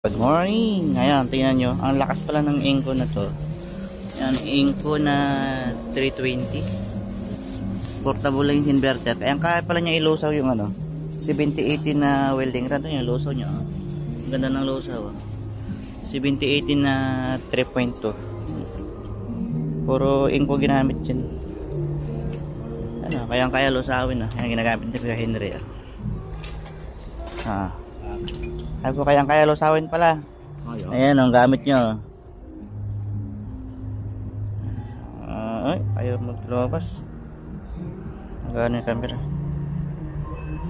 Good morning! Ayan, tingnan nyo. Ang lakas pala ng Inco na to. Ayan, Inco na 320. Portable lang yung inverter. Ayan, kaya pala niya ilusaw yung 7080 na welding rod. Ayan, lusaw niya. Ang ganda ng lusaw. 7080 na 3.2. Puro Inco ginamit dyan. Ano, kaya lusawin. Ayan, ginagamit niya kaya Henry. Sabi ko kaya lusawin pala. Ayan ang gamit nyo. Ay, ayaw maglabas. Gano'n yung camera.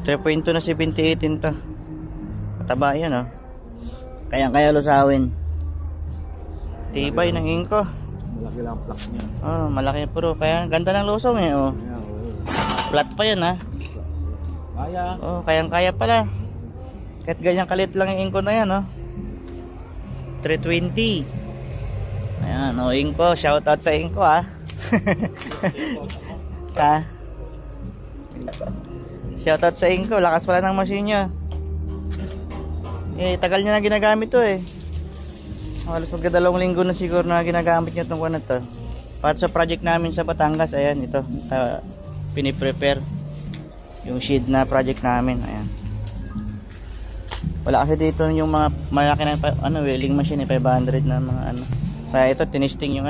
3.2 na 7018 to. Mataba yan kaya lusawin. Tibay ng Inco. Malaki lang ang plak niya. Malaki puro. Kaya ganda ng lusaw Flat pa yan Kaya. Kaya pala. Kahit ganyan kalit lang yung Inco na yan 320. Ayan Inco, shoutout sa Inco shoutout sa Inco, lakas pala ng machine nyo. Tagal niya na ginagamit to halos magdadalawang linggo na siguro na ginagamit niya itong na to. Para sa project namin sa Batangas, ayan ito piniprepare yung shed na project namin. Ayan, wala kasi dito yung mga malaki na welding machine 500 na mga kaya ito tinisting yung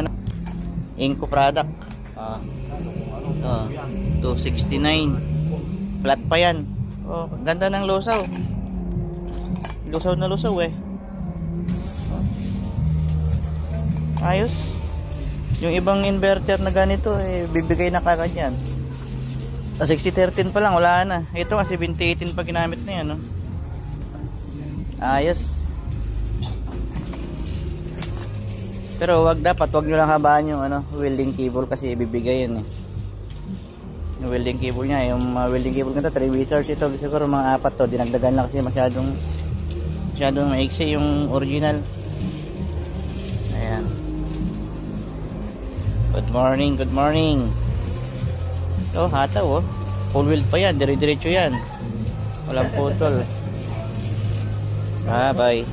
Inco product. 269 flat pa yan. Ganda ng lusaw na lusaw ayos. Yung ibang inverter na ganito bibigay na kagad yan. 6013 pa lang wala na. Ito nga 7018 pa ginamit na yan ayos. Pero wag nyo lang habaan yung welding cable kasi ibibigay yan yung welding cable niya. Yung welding cable nito 3 meters, ito siguro mga 4 to. Dinagdagan lang kasi masyadong maiksi yung original. Ayan, good morning. Hataw full wheel pa yan, dire-diretso yan, walang putol. Bye.